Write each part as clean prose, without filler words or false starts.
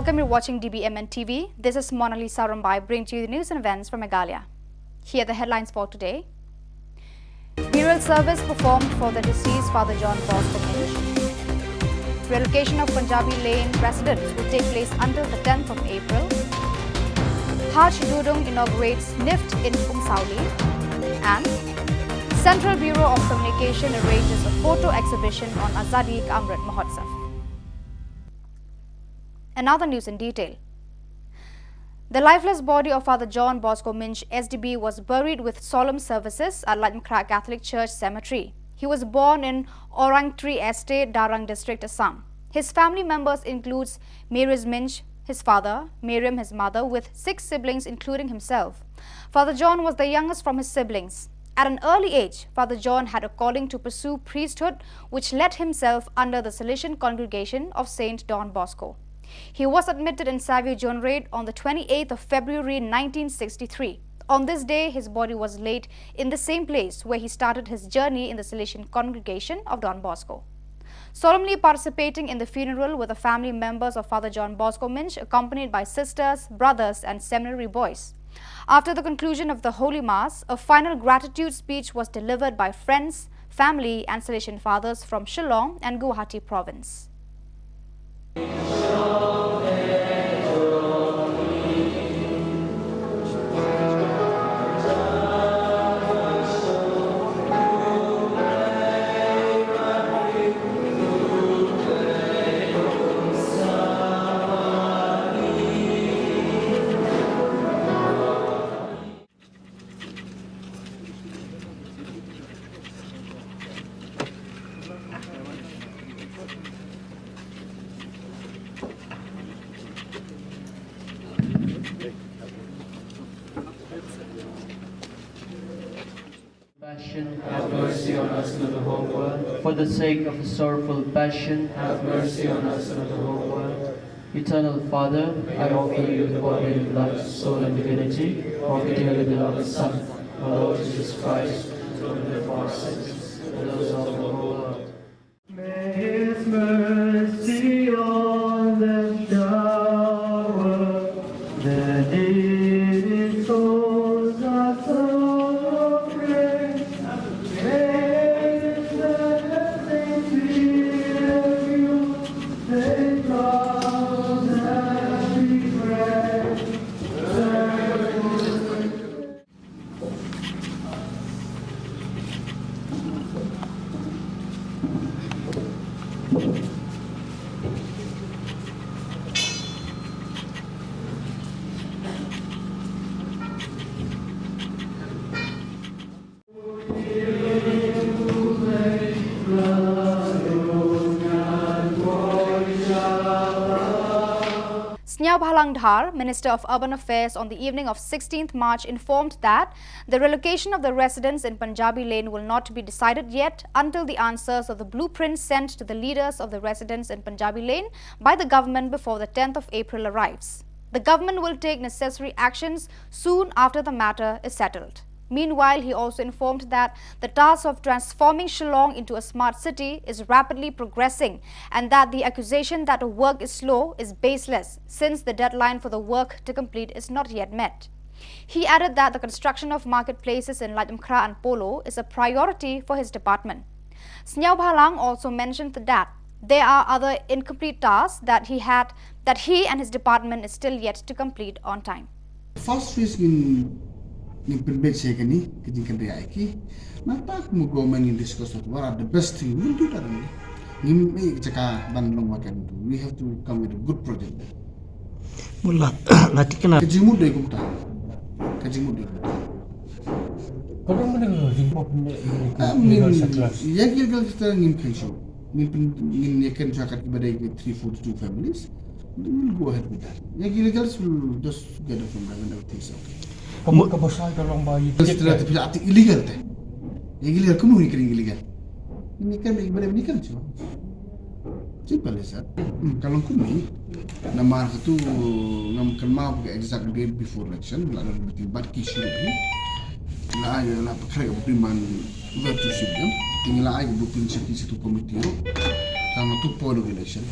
Welcome, you're watching dbmnTv. This is Monali Sarambai bringing to you the news and events from Meghalaya. Here are the headlines for today. Burial service performed for the deceased Father John Bosco Minch. Relocation of Punjabi Lane residents will take place until the 10th of April. Haj Dudung inaugurates NIFT in Pumsauli. And Central Bureau of Communication arranges a photo exhibition on Azadi Ka Amrit Mahotsav. And now the news in detail. The lifeless body of Father John Bosco Minch, SDB, was buried with solemn services at Latmkra Catholic Church Cemetery. He was born in Orangtree Estate, Darang District, Assam. His family members includes Mary's Minch, his father, Miriam, his mother, with 6 siblings including himself. Father John was the youngest from his siblings. At an early age, Father John had a calling to pursue priesthood, which led himself under the Salesian congregation of Saint Don Bosco. He was admitted in Savio Jonrade on the 28th of February 1963. On this day, his body was laid in the same place where he started his journey in the Salesian congregation of Don Bosco. Solemnly participating in the funeral were the family members of Father John Bosco Minch, accompanied by sisters, brothers and seminary boys. After the conclusion of the Holy Mass, a final gratitude speech was delivered by friends, family and Salesian fathers from Shillong and Guwahati province. Passion, have mercy on us and the whole world. For the sake of the sorrowful passion, have mercy on us and the whole world. Eternal Father, I offer you the body and blood, soul and divinity of the dearly beloved Son, our Lord Jesus Christ, who died for our sins and those of the whole world. May His mercy on them shower, the needy souls are so. Bhalandhar, Minister of Urban Affairs, on the evening of 16th March informed that the relocation of the residents in Punjabi Lane will not be decided yet until the answers of the blueprints sent to the leaders of the residents in Punjabi Lane by the government before the 10th of April arrives. The government will take necessary actions soon after the matter is settled. Meanwhile, he also informed that the task of transforming Shillong into a smart city is rapidly progressing and that the accusation that the work is slow is baseless since the deadline for the work to complete is not yet met. He added that the construction of marketplaces in Latmkra and Polo is a priority for his department. Snyao Bhalang also mentioned that there are other incomplete tasks that he and his department is still yet to complete on time. First phase in prepare second kitchen can reaiki natak mo government in discuss what are the best thing we'll do that nim me jaka ban long wakan we have to come with a good project mulla latikana kajimu de kumta kajimu de kalau mana import legal settlers ya legal settlers nim khaisho nim yakan jakat ibadai 342 families we'll go ahead with that ya illegals will just get it from them and everything is okay. Kamu kebosai tolong bayi. Setelah itu arti illegal teh. Illegal kamu ni kering illegal. Ini kan ibadah ini kan cuma. Simple saja. Kalau kamu nama itu ngam kenal ke exact date before election, lalu bertibat kisah ini. Lah ya lah perkara beriman virtue sidang. Tinggal aja bukti satu komite sama tu polo election.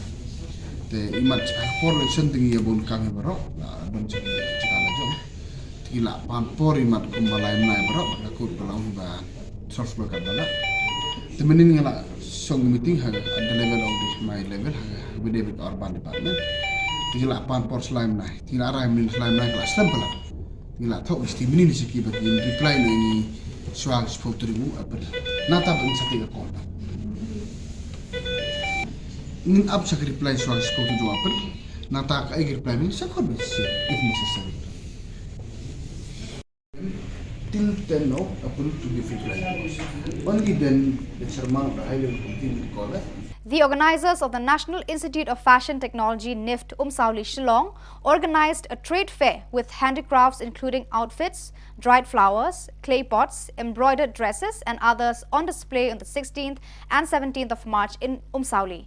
te imat por election tingi ya bon kami baro don cikala jom tila pan por imat kumbalai nai baro aku balang ba source block bala temenin ngala song meeting ha at the level of my level ha with David Urban department tila pan por slime nai tila rai min slime nai kelas lempala tila thok isti minin siki ba reply ni swag spotterimu apa nata ban sakit ka kon nin up sa reply swag spot jo apa nata ka reply min sakon if necessary till 10 no approved to give reply only then the chairman of the high level committee will call it. The organizers of the National Institute of Fashion Technology NIFT Shillong organized a trade fair with handicrafts including outfits, dried flowers, clay pots, embroidered dresses and others on display on the 16th and 17th of March in Umsauli.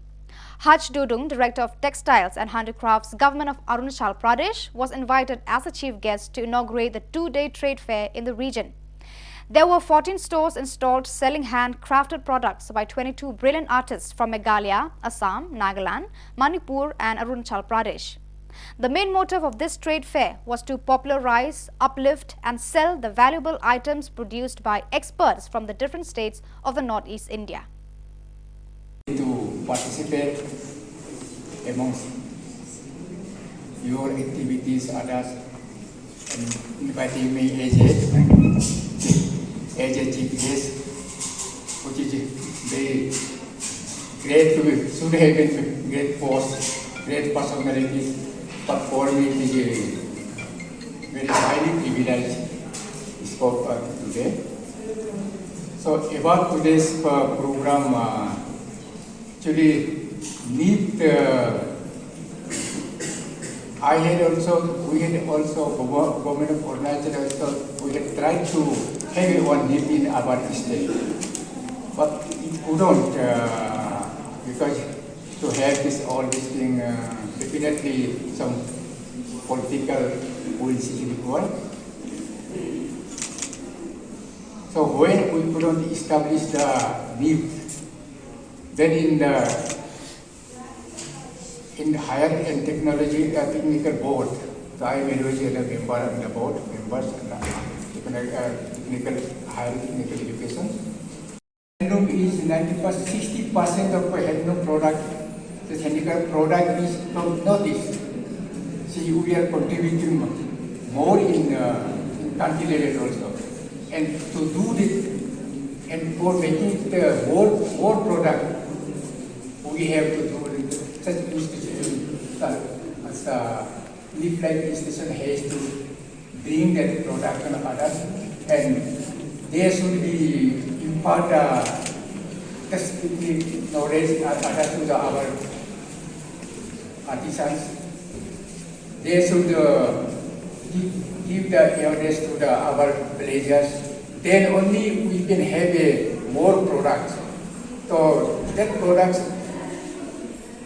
Haj Dudung, Director of Textiles and Handicrafts, Government of Arunachal Pradesh, was invited as a chief guest to inaugurate the two-day trade fair in the region. There were 14 stores installed selling handcrafted products by 22 brilliant artists from Meghalaya, Assam, Nagaland, Manipur and Arunachal Pradesh. The main motive of this trade fair was to popularize, uplift and sell the valuable items produced by experts from the different states of the Northeast India. To participate amongst your activities, others, and inviting me as a chief guest, which is very great to be, should have been great post, great personalities, but for me it is a very highly privileged spoke today. So about today's program, actually need we had also government of Arunachal we had tried to have one need in our state, but it couldn't because to have this all this thing definitely some political will is required. So when we couldn't establish the need, then in higher and technology technical board, so I am a member of the board, members technical higher technical education. Handloom is 90%, 60% of handloom product, the handicraft product is from Northeast. See, we are contributing more in country level also. And to do this, and for making it more product, we have to do such institution as a leaf like institution has to bring that product and others, and there should be impart specific knowledge others to our artisans. They should give the awareness to our villagers. Then only we can have more products. So that products,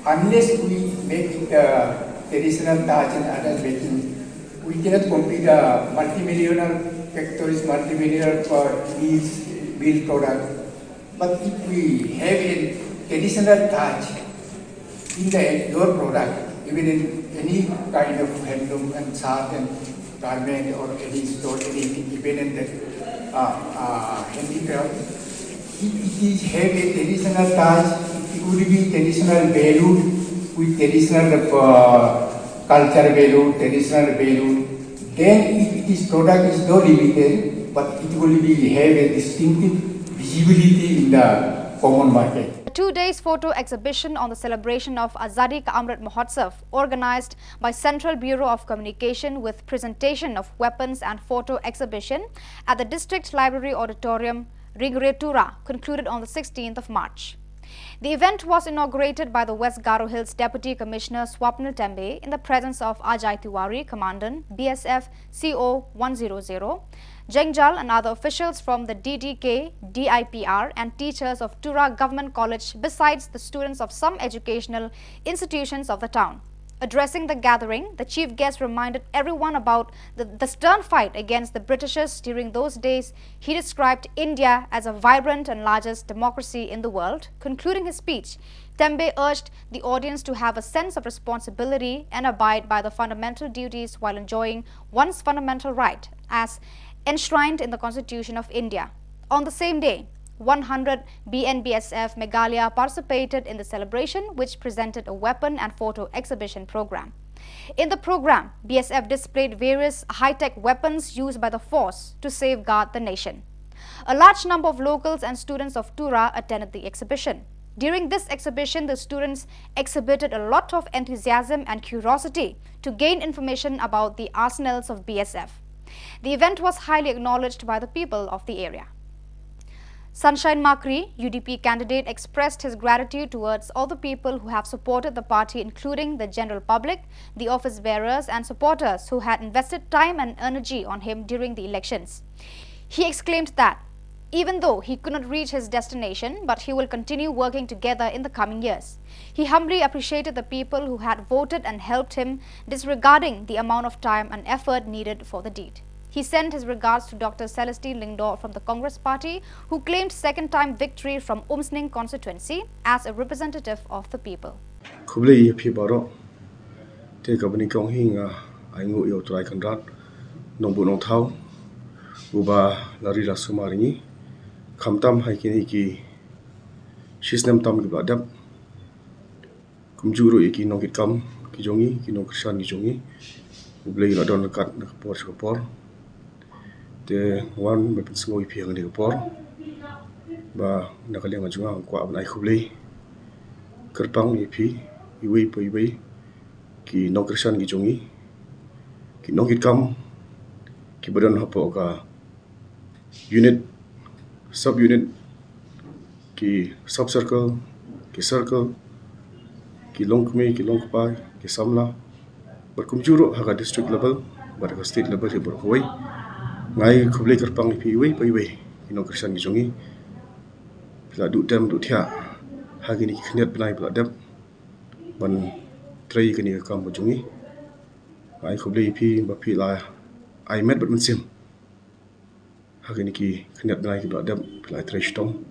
unless we make it traditional touch and others making, we cannot compete multi-millionaire factories, multi-millionaire needs build product. But if we have a traditional touch in your product, even in any kind of handloom and shirt and garment or any store, anything, even in the handicraft, if it is have a traditional touch, it would be traditional value with traditional culture value, traditional value. Then if this product is no limited, but it will be have a distinctive visibility in the common market. A 2 days photo exhibition on the celebration of Azadi Ka Amrit Mahotsav, organized by Central Bureau of Communication with presentation of weapons and photo exhibition at the District Library Auditorium, Ringretura, concluded on the 16th of March. The event was inaugurated by the West Garo Hills Deputy Commissioner Swapnil Tembe in the presence of Ajay Tiwari, Commandant, BSF CO 100, Jengjal and other officials from the DDK, DIPR and teachers of Tura Government College, besides the students of some educational institutions of the town. Addressing the gathering, the chief guest reminded everyone about the stern fight against the Britishers during those days. He described India as a vibrant and largest democracy in the world. Concluding his speech, Tembe urged the audience to have a sense of responsibility and abide by the fundamental duties while enjoying one's fundamental right as enshrined in the Constitution of India. On the same day, 100 BNBSF Meghalaya participated in the celebration, which presented a weapon and photo exhibition program. In the program, BSF displayed various high-tech weapons used by the force to safeguard the nation. A large number of locals and students of Tura attended the exhibition. During this exhibition, the students exhibited a lot of enthusiasm and curiosity to gain information about the arsenals of BSF. The event was highly acknowledged by the people of the area. Sunshine Mercury, UDP candidate, expressed his gratitude towards all the people who have supported the party, including the general public, the office bearers and supporters who had invested time and energy on him during the elections. He exclaimed that even though he could not reach his destination, but he will continue working together in the coming years. He humbly appreciated the people who had voted and helped him, disregarding the amount of time and effort needed for the deed. He sent his regards to Dr. Celestine Lingdor from the Congress Party, who claimed second-time victory from Umsning constituency as a representative of the people. The one weapon smoke if you have a por, ba Nakaling Ajunga, Quab Naikuli, Kerpang EP, Iwi Pui, Ki Nokrishan Gijongi, Ki Nokit Kam, Ki Badan Hapoka, unit, subunit, Ki subcircle, Ki circle, Ki Longkme, Ki Longpai, Ki Samla, but Kumjuro Haga district level, but a state level he broke away. Ngai kublai kerpang ipi wei pai wei ino kersan gijongi pila du dem du thia hagini khniat benai pila dem ban trei kini kam bujungi ngai kublai ipi ba pila ai met bat mensim hagini ki khniat benai pila dem pila trei stong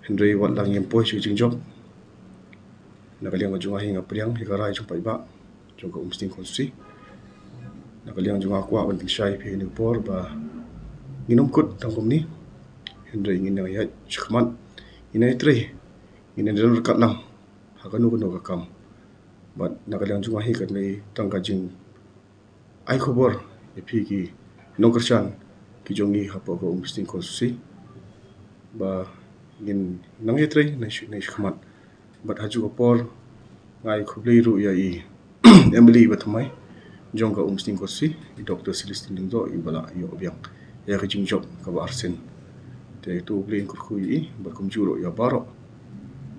hendrei wat lang yem poi chu jingjob nakaliang majunga hinga priang hikarai chupai ba jongka umsting konsi Nakaliang juga kuat banting syai pergi Newport bah minum kut tangkum ni Hendra ingin yang ayat cekmat ini tri ini dalam rekat lang hakanu kanu kakam but nakaliang juga hikat ni tangkajing ai khobor epi ki nongkersan ki jongi hapa ko umsting konsusi bah ingin nang tri nai cekmat but haju kapor ngai khoblei ru ya i Emily batamai Jongka umsting kosi Dr. Celestine Lingdor ibala yo biang ya kejing job ka arsen te tu blin kurkhui bakum juro ya baro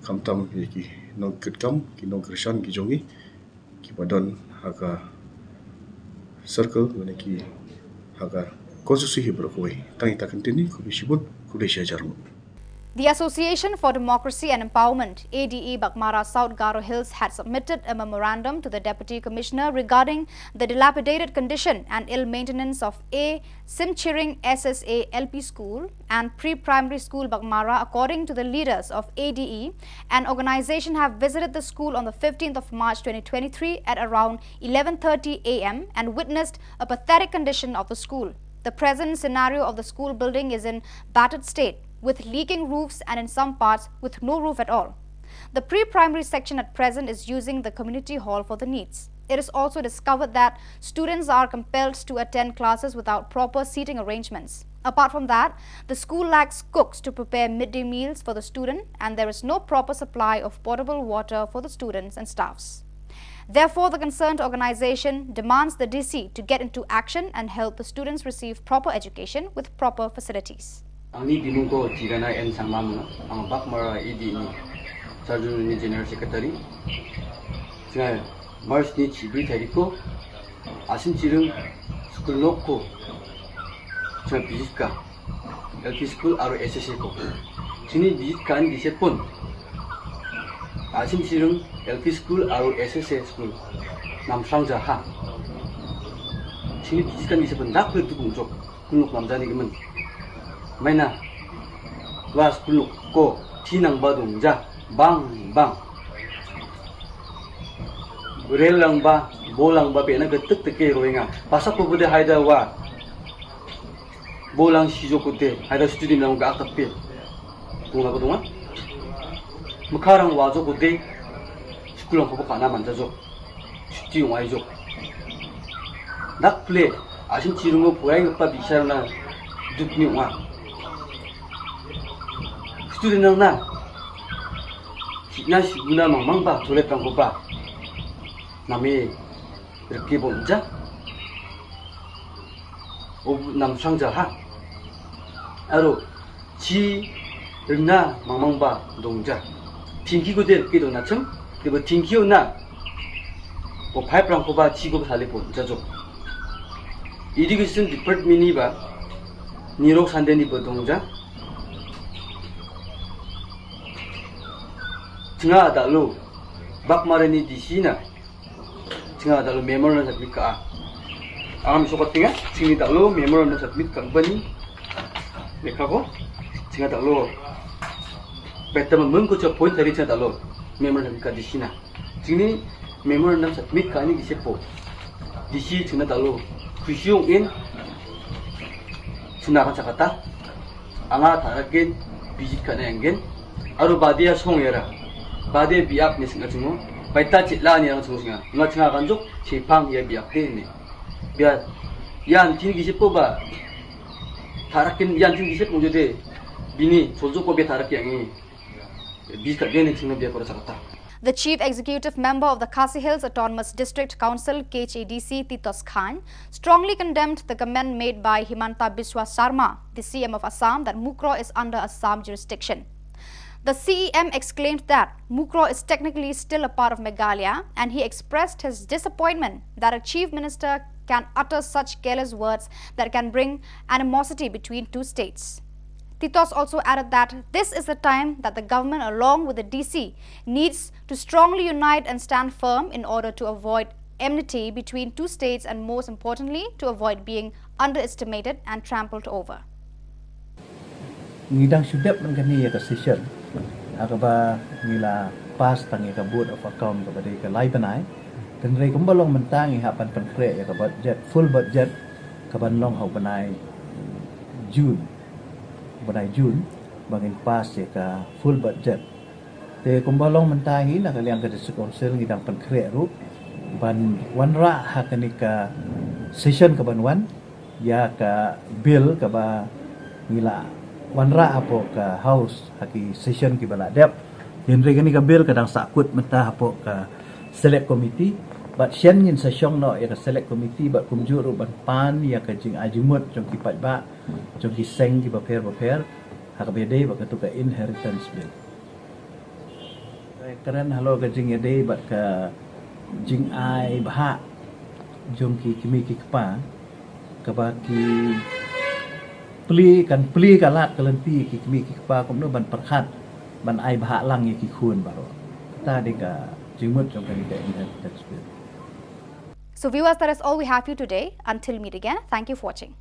kamtam ki nong ketkam ki nong krishan ki jongi ki badan haka circle ne ki haka konsusi hi brokoi tangi takentini ku bisibun ku desha jarmu. The Association for Democracy and Empowerment, ADE Bakmara South Garo Hills, had submitted a memorandum to the Deputy Commissioner regarding the dilapidated condition and ill maintenance of A. Simchiring SSA LP School and Pre-Primary School Bakmara. According to the leaders of ADE, an organization have visited the school on the 15th of March 2023 at around 11:30 am and witnessed a pathetic condition of the school. The present scenario of the school building is in battered state, with leaking roofs and in some parts with no roof at all. The pre-primary section at present is using the community hall for the needs. It is also discovered that students are compelled to attend classes without proper seating arrangements. Apart from that, the school lacks cooks to prepare midday meals for the student, and there is no proper supply of potable water for the students and staffs. Therefore, the concerned organization demands the DC to get into action and help the students receive proper education with proper facilities. Angni binungko tigana en samam ang bakmara idi ni sarjun ni general secretary saya mars ni chibi tariko asim chirung school lokko saya biska LP school aro SSA ko sini biskan disepon Asim Sirung LP School aru SSA School namsang jaha sini biskan bisa bendak itu kunjuk kunuk namjani gemen maina was kunuk ko tinang badung ja bang bang relang ba bolang ba bena getek teke roinga pasak ko bude haida wa bolang sijokote haida student nang ga akappe bunga badunga Mekarang wajok ude, sekolah kau kana manjajok, cuci wajok. Nak play, asin cirungo puai ngapa bisa na dukni wa. Student nang na, hikna siguna mamang ba toilet tang ko ba. Nami reki bonja, ob nam sangja ha. Aro, ci rena mamang ba dongja. tingki ko del kido na chum de bo tingki na bo pipe rang ko ba chi ko sale bo jajo irrigation department ni ba nirok sande ni bo dongja tinga da lo bak mare ni dc na tinga da lo memorial submit ka am so ko tinga tingi da lo memorial submit ka bani lekha ko tinga da lo Betul memang kau point dari cerita lo, memang nak di sini. Sini memang nak submit kani di sepo. Di sini cerita lo, kusiung in, cina kan cakata, anga tarakin visit kani angin, aru badia song era, badia biak ni singa cungo, baita cila ni orang cungo singa, ngat singa kanjuk, cepang ya biak ni. Biar yang tinggi di sepo ba, tarakin yang tinggi di sepo jadi bini, sojo ko biar tarak yang ini. The Chief Executive Member of the Khasi Hills Autonomous District Council KHADC Titos Khan strongly condemned the comment made by Himanta Biswa Sarma, the CM of Assam, that Mukro is under Assam jurisdiction. The CEM exclaimed that Mukro is technically still a part of Meghalaya, and he expressed his disappointment that a Chief Minister can utter such careless words that can bring animosity between two states. Titos also added that this is the time that the government along with the DC needs to strongly unite and stand firm in order to avoid enmity between two states and most importantly to avoid being underestimated and trampled over. Ngidang sudap ng kaniya ka session akaba nila pas tangi ka board of account ka badi ka laibanay tenre kumbalong mentangi hapan pankre ya ka budget full budget kabanlong haw banay June bangin pas ya ka full budget te kumbalong mentahi na kaliang ka sa council ngidang pankre ru ban wanra hakani ka session ka banwan ya ka bill ka ba ngila wanra apo ka house haki session ki baladep henry kani ka bill kadang sakut mentah apo ka select committee but sian ngin sa syong no ya ka select committee ba kumjuru ban pan ya ka jing ajimut jong ki ba jong ki seng ki baper hakabede ba ka inheritance bill karen halo ka jing yade ba ka jing ai bah jong ki kimi ki pa ka ba ki pli kalat kalanti ki kimi ki pa kom no ban perkhat ban ai bah lang ya ki khun baro ta de ka jingmut jong ka inheritance bill. So viewers, that is all we have for you today. Until meet again, thank you for watching.